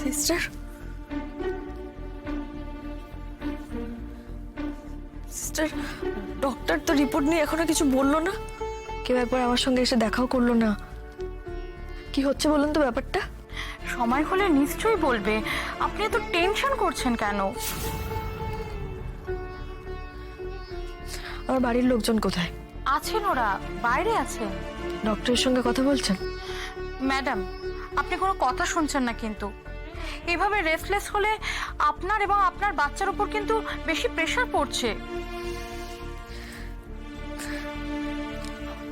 Sister, sister, doctor তো report নিয়ে এখনো কিছু বললো না। কেউ একবার আমার সঙ্গে এসে দেখাও করলো না। কি হচ্ছে বলুন তো ব্যাপারটা? সময় হলে নিশ্চয়ই বলবে। আপনি এত টেনশন করছেন কেন? আমার বাড়ির লোকজন কোথায়? আছেন, ওরা বাইরে আছেন। ডক্টরের সঙ্গে কথা বলছেন? ম্যাডাম, আপনি কোনো কথা শুনছেন না কিন্তু। এভাবে রেস্টলেস হলে আপনার এবং আপনার বাচ্চার উপর কিন্তু বেশি প্রেশার পড়ছে।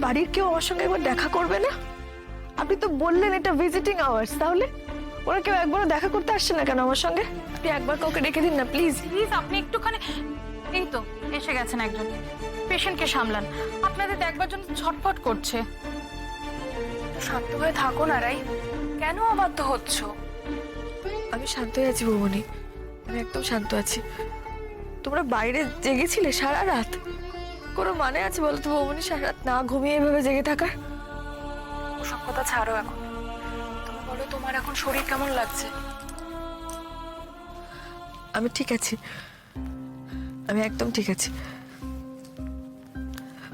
বাড়ির কেউ আমার সঙ্গে একবার দেখা করবে না? আপনি তো বললেন এটা ভিজিটিং আওয়ার্স, তাহলে ওরা কেউ একবারও দেখা করতে আসছে না কেন আমার সঙ্গে? আপনি একবার কাউকে ডেকে দিন না প্লিজ। প্লিজ আপনি একটুখানি, এই তো এসে গেছেন একজন। পেশেন্টকে সামলান, আপনাদের দেখবার জন্য ছটফট করছে। শান্ত হয়ে থাকো না রাই, কেন অবাধ্য হচ্ছ? আমি শান্তই আছি বৌমনি, আমি একদম শান্ত আছি। তোমরা বাইরে জেগেছিলে সারা রাত? কোনো মানে আছে বলো তো বৌমনি, সারা রাত না ঘুমিয়ে এভাবে জেগে থাকার? ওসব কথা ছাড়ো এখন। তুমি বলো তোমার এখন শরীর কেমন লাগছে? আমি ঠিক আছি, আমি একদম ঠিক আছি।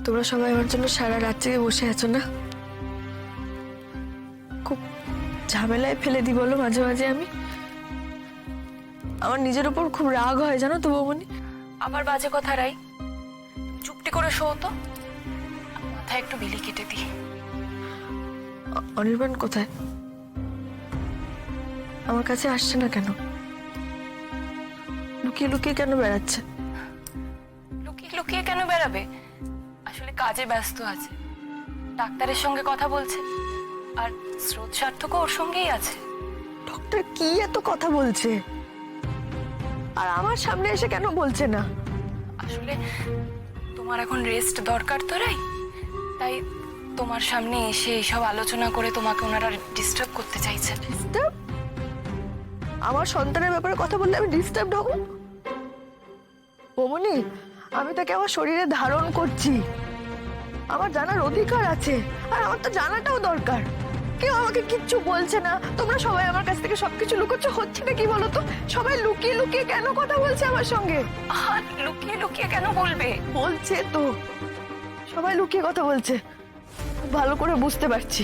তোমরা সবাই আমার জন্য সারা রাত জেগে বসে আছো না? খুব ঝামেলায় ফেলে দিই বলো মাঝে মাঝে আমি। আমার নিজের উপর খুব রাগ হয় জানো তো বৌমনি। আবার বাজে কথা রাই, চুপটি করে শো তো, মাথায় একটু বিলি কেটে দিই। অনির্বাণ কোথায়? আমার কাছে আসছে না কেন? লুকিয়ে লুকিয়ে কেন বেড়াচ্ছে? লুকিয়ে লুকিয়ে কেন বেড়াবে? আসলে কাজে ব্যস্ত আছে, ডাক্তারের সঙ্গে কথা বলছে, আর স্রোত সার্থকও ওর সঙ্গেই আছে। ডক্টর কি এত কথা বলছে, আর আমার সামনে এসে কেন বলছে না? আসলে তোমার এখন রেস্ট দরকার তো রাই, তাই তোমার সামনে এসে এইসব আলোচনা করে তোমাকে ওনারা ডিস্টার্ব করতে চাইছেন। ডিস্টার্ব? আমার সন্তানের ব্যাপারে কথা বললে আমি ডিস্টার্ব হব? বৌমনি, আমি তাকে আমার শরীরে ধারণ করছি, আমার জানার অধিকার আছে, আর আমার তো জানাটাও দরকার। কেউ আমাকে কিচ্ছু বলছে না, তোমরা সবাই আমার কাছ থেকে সবকিছু লুকোচ্ছ। হচ্ছে না কি বলো তো? সবাই লুকিয়ে লুকিয়ে কেন কথা বলছে আমার সঙ্গে? আর লুকিয়ে লুকিয়ে কেন বলবে? বলছে তো, সবাই লুকিয়ে কথা বলছে, খুব ভালো করে বুঝতে পারছি।